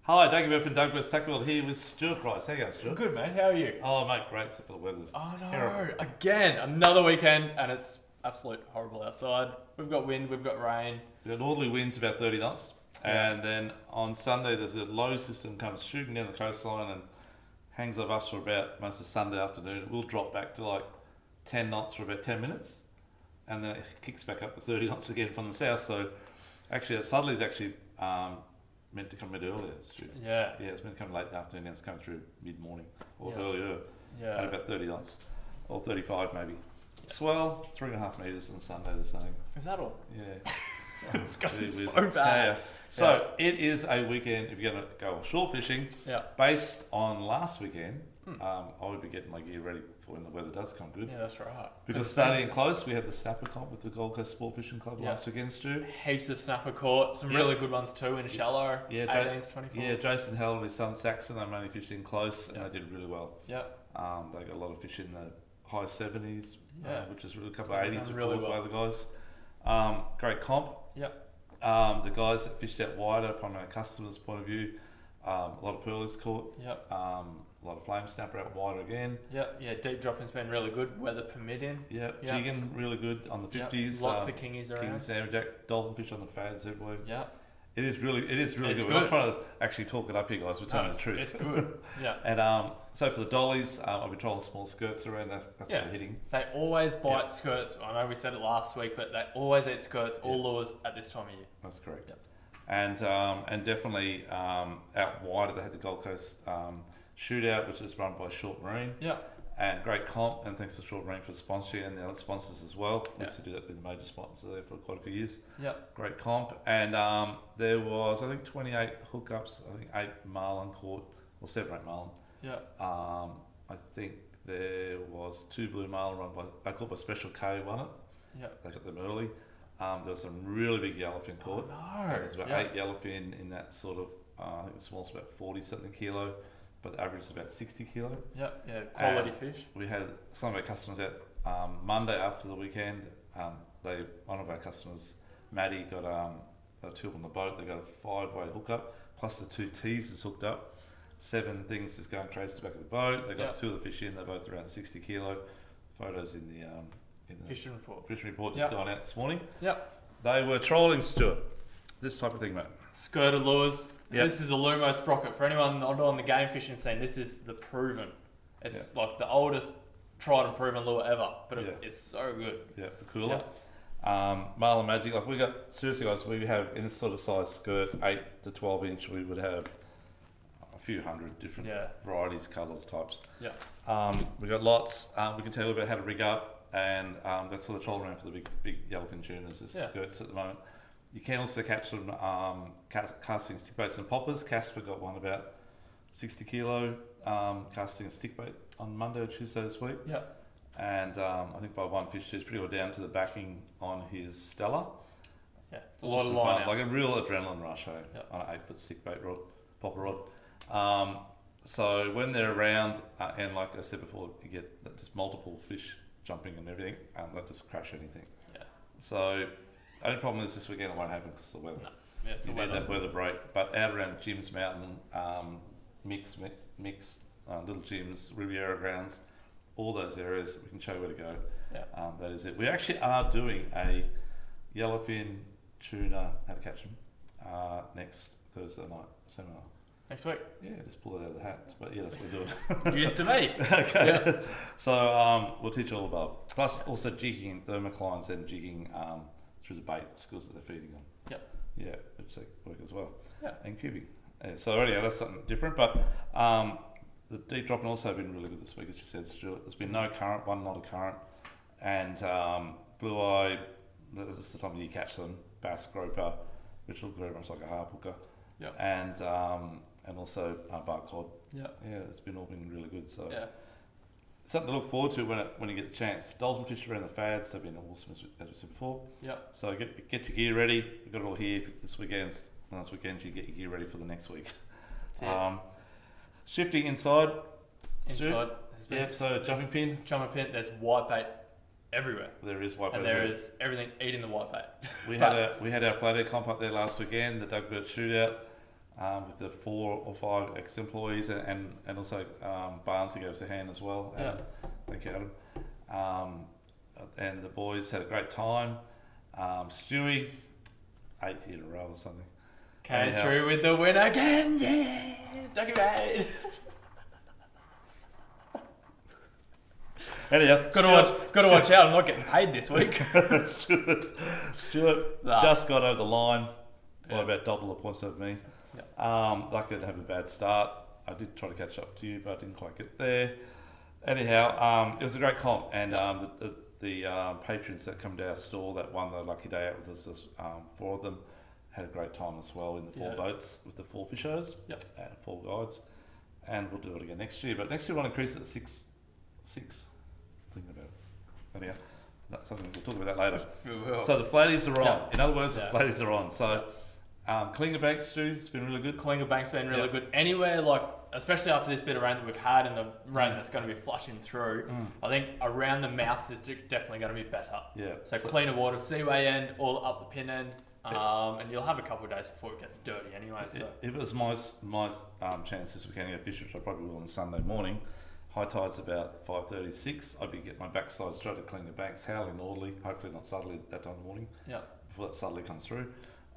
Hi, Dagobert from Douglas Tackleworld here with Stuart Price. How you going, Stuart? Good, mate. How are you? Oh, mate, great. Except for the weather's terrible. No, again, another weekend, and it's absolute horrible outside. We've got wind, we've got rain. The northerly wind's about 30 knots, and then on Sunday there's a low system comes shooting down the coastline and hangs over us for about most of Sunday afternoon. It will drop back to like 10 knots for about 10 minutes, and then it kicks back up to 30 knots again from the south. So actually, that southerly is actually meant to come a bit earlier, Stuart. Yeah. Yeah, it's meant to come late in the afternoon, and it's coming through mid-morning or Yeah. earlier Yeah. at about 30 knots, or 35 maybe. Swell, 3.5 metres on Sunday the same. Is that all? Yeah. It's going Gee whiz, so I tell bad. ya. So it is a weekend, if you're going to go shore fishing, Yeah. based on last weekend, I would be getting my gear ready for when the weather does come good. Yeah, that's right. Because starting close, we had the Snapper Comp with the Gold Coast Sport Fishing Club Yeah. last weekend, Stu. Heaps of snapper caught, some Yeah. really good ones too in shallow. Yeah, 18s, 24s. Yeah, Jason Held and his son Saxon, they mainly fished in close, and Yeah. they did really well. Yeah. They got a lot of fish in the high 70s, Yeah. which is really a couple of They've 80s done really really by well. the guys. Great comp. Yeah. The guys that fished out wider from our customers' point of view, a lot of pearlies caught, Yeah. a lot of flame snapper out wider again. Yeah. Yeah. Deep dropping's been really good, weather permitting. Yeah, Yeah. jigging really good on the Yeah. 50s. Lots of kingies around. King Samberjack, dolphin fish on the fads everywhere. Yeah. It is really It's good. We're not good. trying to actually talk it up here, guys. We're telling the truth. It's good. Yeah. And so for the dollies, I'll be trolling small skirts around. That's Yeah. what they're hitting. They always bite skirts. I know we said it last week, but they always eat skirts, all lures at this time of year. That's correct. Yep. And definitely out wider, they had the Gold Coast shootout, which is run by Short Marine. Yeah. And great comp, and thanks to Short Marine for sponsoring and the other sponsors as well. We Yeah. used to do that with the major sponsor there for quite a few years. Yeah. Great comp. And there was, I think, 28 hookups, I think 8 marlin caught, or 7 or 8 marlin. Yeah. I think there was 2 blue marlin run by, caught by Special K won it. Yeah. They got them early. There was some really big yellowfin caught. No. There was about Yeah. 8 yellowfin in that sort of, I think the smallest about 40 something kilo, but the average is about 60 kilo. Yeah. Yeah. Quality And fish. We had some of our customers out Monday after the weekend. One of our customers, Maddie, got a tube on the boat. They got a 5-way hookup, plus the 2 teasers hooked up. 7 things just going crazy to the back of the boat. They got Yeah. 2 of the fish in. They're both around 60 kilo. Photos in the Fishing report. fishing report just Yeah. gone out this morning. Yeah. They were trolling, Stuart. This type of thing, mate. Skirted lures. Yep. This is a Lumo sprocket. For anyone not on the game fishing scene, this is the proven. It's like the oldest tried and proven lure ever, but it's so good. Yeah, the cooler. Marlin Magic, like we got, seriously guys, we have in this sort of size skirt, 8 to 12 inch, we would have a few hundred different Yeah. varieties, colours, types. Yeah. We got lots. We can tell you about how to rig up, and that's sort of troll around for the big yellowfin tunas, this skirts at the moment. You can also catch some casting stick baits and poppers. Casper got one about 60 kilo casting stick bait on Monday or Tuesday this week. Yeah. And I think by one fish, he's pretty well down to the backing on his Stella. Yeah. It's a lot of Awesome line fun, out. like a real adrenaline rush Yeah. on an 8-foot stick bait rod, popper rod. So when they're around, and like I said before, you get just multiple fish jumping and everything, they just crash anything. Yeah. So the only problem is this weekend it won't happen because of the weather. No. Yeah, it's You a need weather. that weather break. But out around Jim's Mountain, mix, Little Jim's, Riviera Grounds, all those areas, we can show you where to go. Yeah. That is it. We actually are doing a yellowfin, tuna, how to catch them, next Thursday night seminar. Next week. Yeah, just pull it out of the hat. But yeah, that's what we're doing. You used to me. Okay. Yeah. So we'll teach you all above. Plus also jigging thermoclines and jigging through the bait skills that they're feeding on. Yep. Yeah, which they work as well. Yeah. And cubing. So anyway, that's something different. But the deep dropping also been really good this week, as you said, Stuart. There's been no current, one not a current. And blue eye, this is the time you catch them, bass, groper, which look very much like a harp hooker. Yep. And also bark cod. Yeah. Yeah, it's been all been really good. So Yeah. something to look forward to when you get the chance. Dolphin fish around the fads have been awesome, as we said before. Yeah. So get your gear ready. We've got it all here this weekend. Last weekend, you get your gear ready for the next week. That's it. Shifting inside. Inside. Yeah. So jumping pin. Jumping pin. There's white bait everywhere, There is white. and there is everything eating the white bait. We had our flathead comp up there last weekend. The Douglas shootout. with the 4 or 5 ex-employees and also Barnes, who gave us a hand as well. Yeah. Thank you, Adam. And the boys had a great time. Stewie, 8th year in a row or something. Came through with the win again, yeah! Ducky Raid! Anyhow, gotta watch out, I'm not getting paid this week. Stuart just got over the line by about double the points of me. Lucky I didn't have a bad start. I did try to catch up to you, but I didn't quite get there. Anyhow, it was a great comp, and the patrons that come to our store that won the lucky day out with us, 4 of them, had a great time as well in the 4 boats with the 4 fishers and 4 guides. And we'll do it again next year. But next year we'll increase it to 6. Thinking about it. Anyhow, that's something we'll talk about that later. We will. So the flatties are on. In other words, the flatties are on. So Kalinga Bank, Stu, it's been really good. Kalinga Bank's been really good. Anywhere, like, especially after this bit of rain that we've had and the rain that's going to be flushing through, I think around the mouths is definitely going to be better. Yeah. So cleaner water, seaway end, all up the pin end. And you'll have a couple of days before it gets dirty anyway. So If it was my chance this weekend to go fish, which I probably will on Sunday morning, high tide's about 5:36. I'd be getting my backside straight at Kalinga Banks, howling northerly, hopefully not southerly at that time of the morning, before that southerly comes through,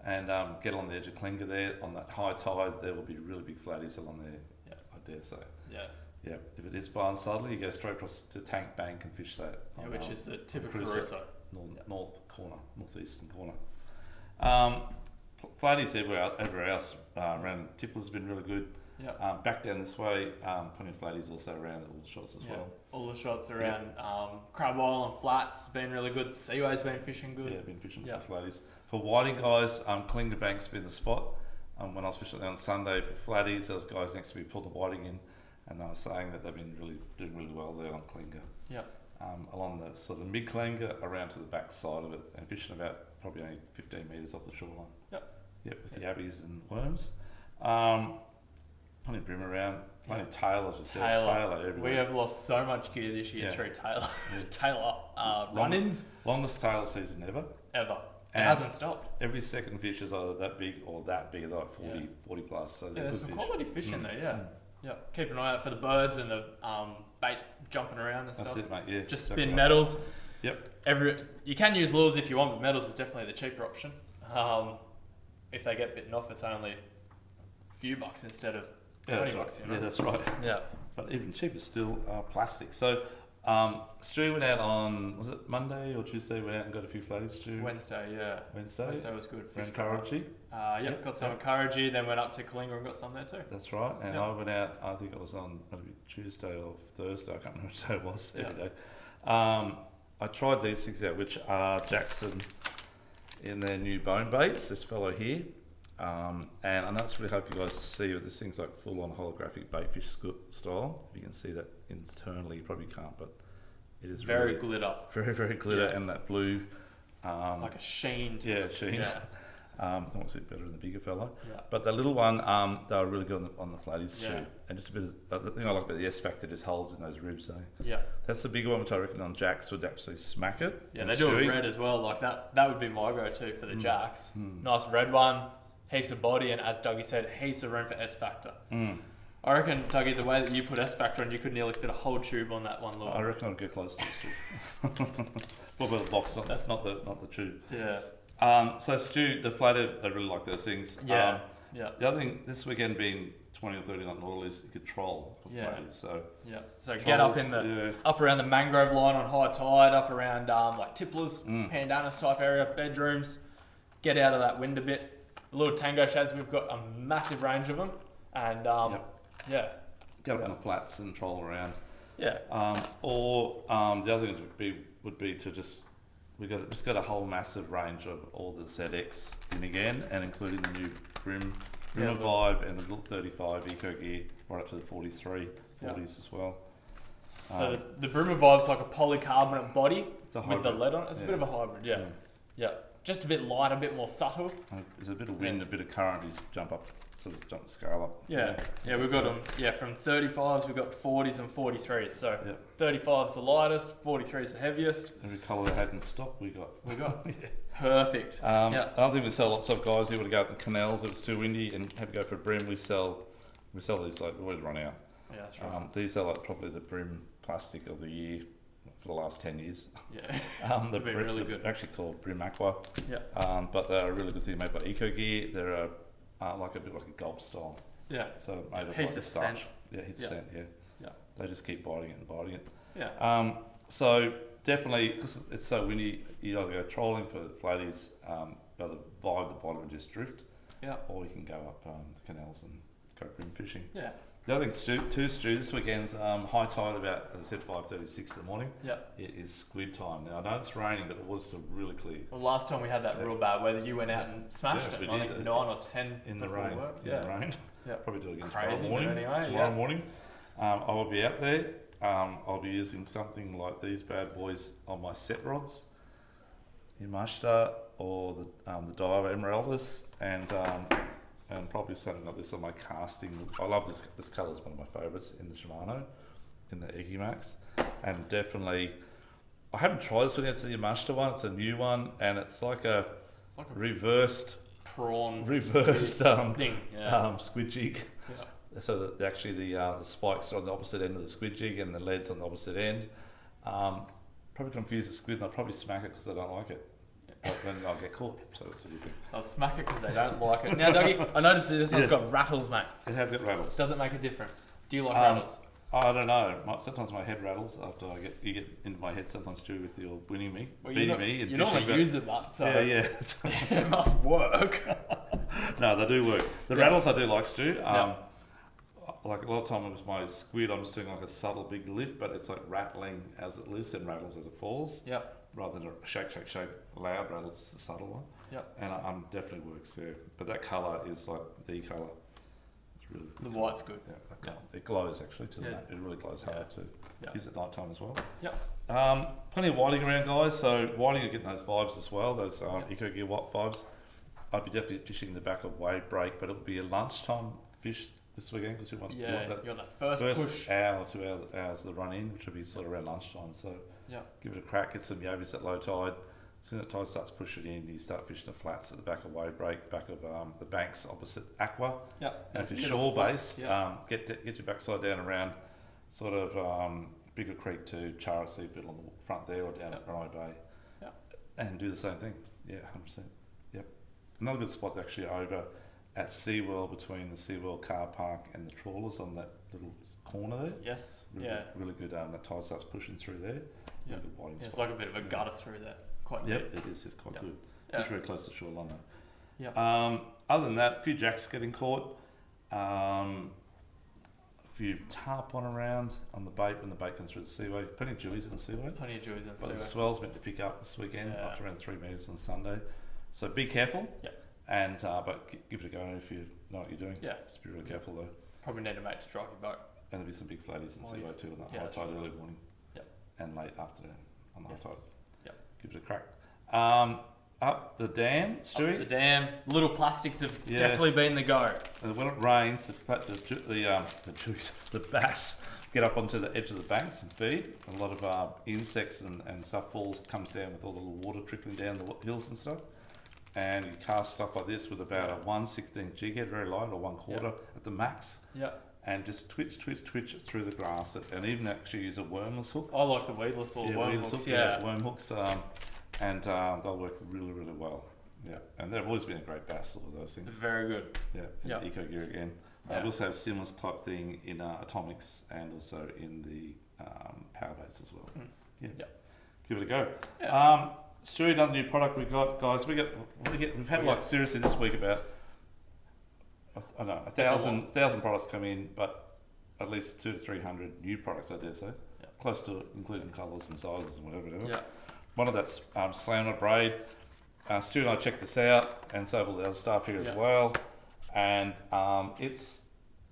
and get on the edge of Kalinga there. On that high tide, there will be really big flatties along there, I dare say. Yeah, if it is Barnes southerly, you go straight across to Tank Bank and fish that. which is the tip of Crusoe. Northeastern corner. Flatties everywhere else around Tipplers has been really good. Back down this way, plenty of flatties also around all the shots as well. All the shots around Crab Isle and Flats been really good. Seaway's been fishing good. Yeah, been fishing for flatties. For whiting guys, Kalinga Bank's been the spot. When I was fishing there on Sunday for flatties, there was guys next to me pulled the whiting in, and they were saying that they've been doing really well there on Kalinga. Along the sort of mid Kalinga around to the back side of it, and fishing about probably only 15 metres off the shoreline. With the yabbies and worms. Plenty of brim around, plenty of tail, as we said. Tailor everywhere. We have lost so much gear this year through Taylor. Taylor run-ins. Longest tail season ever. It hasn't stopped. Every second fish is either that big or that big, like 40 plus. So there's some quality fishing there, Keep an eye out for the birds and the bait jumping around and stuff. That's it, mate, yeah. Just spin metals. Yep. You can use lures if you want, but metals is definitely the cheaper option. If they get bitten off, it's only a few bucks instead of $20. Yeah, that's right. Yeah. But even cheaper still, plastic. So, Stu went out on, was it Monday or Tuesday? Went out and got a few flatties, Stu? Wednesday. Wednesday was good. Around Karachi? Got some at Karachi, then went up to Kalinga and got some there too. That's right. And I went out, I think it was on maybe Tuesday or Thursday, I can't remember which day it was, every day. I tried these things out, which are Jackson in their new bone baits, this fellow here. And I know it's really hard for you guys to see, but this thing's like full on holographic baitfish style. If you can see that internally, you probably can't, but it is very really glitter. Very, very glitter, and that blue. Like a sheen to it. Sheen. Yeah. I want to see it better than the bigger fellow. But the little one, they were really good on the flatties too. And just a bit of, the thing I like about the S Factor is holds in those ribs, That's the bigger one, which I reckon on Jacks would actually smack it. Yeah, they do it red as well. Like that would be my go-to for the Jacks. Nice red one, heaps of body, and as Dougie said, heaps of room for S Factor. I reckon, Dougie, the way that you put S Factor on, you could nearly fit a whole tube on that one lure. I reckon I'd get close to this tube. What about the box? That's not the tube. Yeah. So Stu, the flathead, I really like those things. The other thing this weekend being 20 or 30 knot normal is you could troll for flatheads. So so get up in the up around the mangrove line on high tide, up around like Tipplers, Pandanus type area, bedrooms. Get out of that wind a bit. The little tango shads, we've got a massive range of them, and get up on the flats and troll around. The other thing would be to just got a whole massive range of all the ZX in again, and including the new Brim Vibe and the little 35 Eco Gear, right up to the 40s as well. So the Bruma Vibe's like a polycarbonate body with the lead on it. It's a bit of a hybrid, Just a bit lighter, a bit more subtle. There's a bit of wind, a bit of current. You jump up sort of jump the scale up. Yeah, we've got them. Yeah, from 35s, we've got 40s and 43s. So Yeah. 35's the lightest, 43's the heaviest. Every colour we had in stock, we got. Yeah. Perfect. I don't think we sell lots of guys who would go out in the canals if it's too windy and have to go for a brim. We sell these like we always run out. Yeah, that's right. These are like probably the brim plastic of the year for the last 10 years. Yeah. They've been really good. They're actually called Brim Aqua. Yeah. But they're a really good thing made by Eco Gear. They're like a bit like a gulp style. Yeah. So made of Heaps like of starch. scent. Yeah, heaps of scent. Yeah. Yeah. They just keep biting it and biting it. Yeah. So definitely, because it's so windy, you either go trolling for flaties, either vibe the bottom and just drift, or you can go up the canals and go brim fishing. Yeah. The other thing, Stu, this weekend's high tide about, as I said, 5:36 in the morning. Yeah. It is squid time. Now, I know it's raining, but it was still really clear. Well, last time we had that real bad weather, you went out and smashed it. I think 9 or 10 in the before rain. work. In the rain. Yeah. Probably do it again Crazy, tomorrow morning. but anyway, tomorrow morning. I will be out there. I'll be using something like these bad boys on my set rods, Yamashita or the Daiwa Emeraldus, and probably something like this on my casting. I love this. This colour is one of my favourites in the Shimano, in the Ekimax, and definitely. I haven't tried this one yet. It's the Yamashita one. It's a new one, and it's like a reversed prawn thing. Yeah. Squid jig. Yeah. So that actually the spikes are on the opposite end of the squid jig and the lead's on the opposite end. Probably confuse the squid and I'll probably smack it because I don't like it. But then I'll get caught. So that's a good thing. I'll smack it because they don't like it. Now, Dougie, I noticed this one's got rattles, mate. It has got rattles. Does it make a difference? Do you like rattles? I don't know. Sometimes my head rattles after you get into my head sometimes too with your winning me, beating me. And you're not using that, so yeah. It must work. No, they do work. The rattles I do like, Stu. Like a lot of times with my squid, I'm just doing like a subtle big lift, but it's like rattling as it lifts and rattles as it falls. Yep. Rather than a shake, loud rattle, it's a subtle one. Yep. And definitely works there. But that colour is like the colour. It's really good. The white's good. Yeah, that colour. It glows actually to the night. It really glows hard too. Yep. Use it at night time as well. Yep. Plenty of whiting around, guys. So whiting are getting those vibes as well, those Eco Gear vibes. I'd be definitely fishing the back of wave break, but it'll be a lunchtime fish this weekend because you want that first push. Hour, 2 hours of the run in, which will be sort of around lunchtime. So give it a crack, get some yabies at low tide. As soon as the tide starts pushing in, you start fishing the flats at the back of wave break, back of the banks opposite Aqua. Yep. And if you're shore based, get your backside down around sort of Bigger Creek to Chara Seafield on the front there or down at Rye Bay. Yep. And do the same thing. Yeah, 100%. Yep. Another good spot's actually over at SeaWorld between the SeaWorld car park and the trawlers on that little corner there. Yes. Really good. That tide starts pushing through there. Really good biting spot. It's like a bit of a gutter through there. Quite deep. It is. It's quite good. Yeah. It's very close to shoreline though. Yeah. Other than that, a few jacks getting caught. A few tarpon around on the bait when the bait comes through the seaway. Plenty of jewies in the seaway. But the swell's meant to pick up this weekend, up to around 3 metres on Sunday. So be careful. Yeah. And but give it a go if you know what you're doing. Yeah. Just be really careful though. Probably need a mate to drive your boat. And there'll be some big flatties in the seaway too on that high tide early morning. Yep. And late afternoon on the high tide. Yep. Give it a crack. Up the dam, Stewie. Up the dam. Little plastics have definitely been the go. And when it rains, the bass get up onto the edge of the banks and feed. A lot of insects and stuff comes down with all the little water trickling down the hills and stuff. And you cast stuff like this with about a 1/16 jig head, very light, or 1/4 at the max. Yeah. And just twitch it through the grass, and even actually use a wormless hook. I like the weedless or worm hooks. Worm hooks, and they'll work really, really well. Yeah, and they've always been a great bass, all of those things. Very good. Yeah, in Eco Gear again. We also have similar type thing in Atomics and also in the Power Baits as well. Give it a go. Yeah. Stewie, another new product we got, guys. We've had like seriously this week about I don't know 1,000 products come in, but at least 200 to 300 new products, I dare say. Close to including colours and sizes and whatever. Yeah. One of that's Slammer Braid. Stu and I checked this out, and so have all the other staff here as well. And it's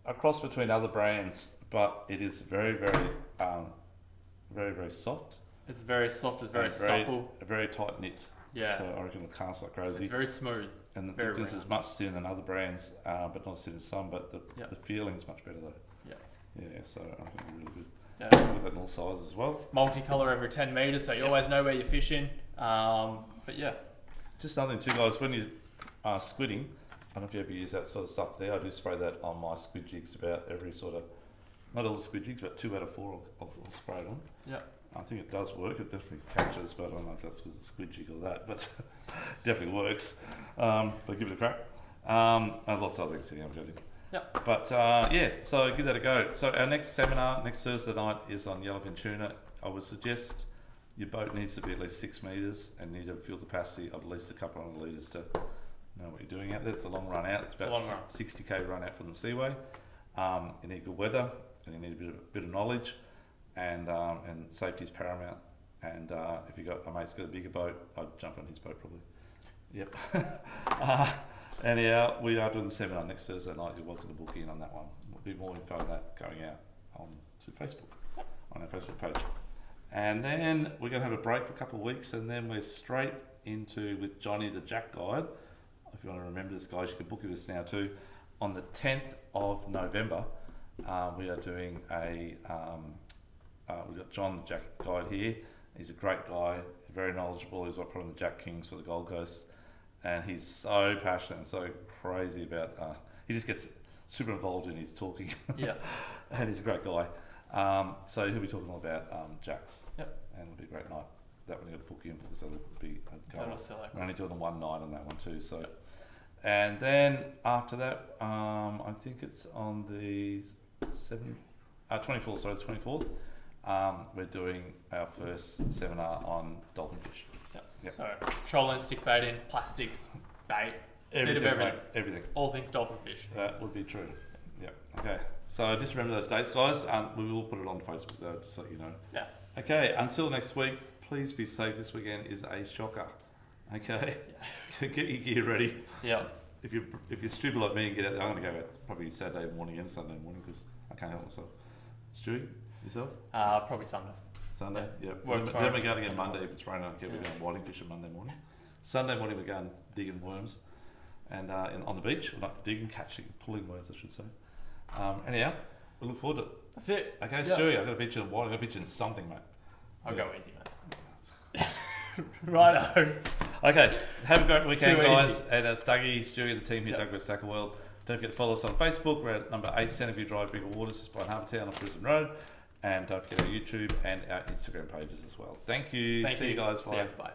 a cross between other brands, but it is very, very, very, very soft. It's very soft. It's very supple. Very tight knit. Yeah. So I reckon it'll cast like crazy. It's very smooth. And the Very thickness is round. much thinner than other brands, but not as thin as some. But Yep. the feeling's much better though. Yeah. Yeah, so I think it's really good. Yeah. With that in all sizes as well. Multicolour every 10 metres, so you always know where you're fishing. But yeah. Just another thing too, guys. When you are squidding, I don't know if you ever use that sort of stuff there. I do spray that on my squid jigs about every sort of, not all the squid jigs, but 2 out of 4 I'll spray it on. Yeah. I think it does work. It definitely catches, but I don't know if that's because it's a squid jig or that, but definitely works. But give it a crack. There's lots of other things here I've got in. Yep. But yeah, so give that a go. So our next seminar next Thursday night is on yellowfin tuna. I would suggest your boat needs to be at least 6 metres and need a fuel capacity of at least a couple of litres to know what you're doing out there. It's a long run out. It's about a long run. 60k run out from the seaway. You need good weather and you need a bit of knowledge, and safety is paramount. And if you got a mate's got a bigger boat, I'd jump on his boat probably. Yep. Anyhow, we are doing the seminar next Thursday night. You're welcome to book in on that one. There'll be more info on that going out to Facebook, on our Facebook page. And then we're going to have a break for a couple of weeks, and then we're straight into with Johnny the Jack Guide. If you want to remember this, guys, you can book with us now too. On the 10th of November, we are doing we've got John the Jack Guide here. He's a great guy, very knowledgeable. He's one of the Jack Kings for the Gold Coast. And he's so passionate and so crazy about, he just gets super involved in his talking. Yeah. And he's a great guy. So he'll be talking all about Jacks. Yep. And it'll be a great night. That one you got to book in because that'll be a That'll go. select. We're only doing one night on that one too. So, Yep. And then after that, I think it's on the 24th. Sorry, the 24th. We're doing our first seminar on dolphin fish. Yep. So, trolling, stick bait in, plastics, bait, Everything, bit of everything. mate, everything. All things dolphin fish. That would be true. Yep. Okay. So just remember those dates, guys. We will put it on Facebook though, just so you know. Yeah. Okay. Until next week, please be safe. This weekend is a shocker. Okay. Yeah. Get your gear ready. Yeah. If you're stupid like me and get out there, I'm going to go out probably Saturday morning and Sunday morning because I can't help myself. Stewie, yourself? Probably Sunday. Sunday, yep. Work Then tomorrow, we're going again Sunday Monday if it's raining. We're Yeah. going whiting fishing Monday morning. Sunday morning we're going digging worms, and on the beach. Well, not digging, catching, pulling worms, I should say. Anyhow, we look forward to it. That's it. Okay, Yeah. Stewie, I've got to beat you in whiting. I've got to beat you in something, mate. I'll Yeah. go easy, mate. Righto. Okay, have a great weekend, Too guys. easy. And Stuggy, Stewie, and the team here, Yep. Douglas Sacker World. Don't forget to follow us on Facebook. We're at number 8 Centreview Drive, Bigger Waters, just behind Harbour Town on Brisbane Road. And don't forget our YouTube and our Instagram pages as well. Thank you. Thank See you guys. See Bye. ya. Bye.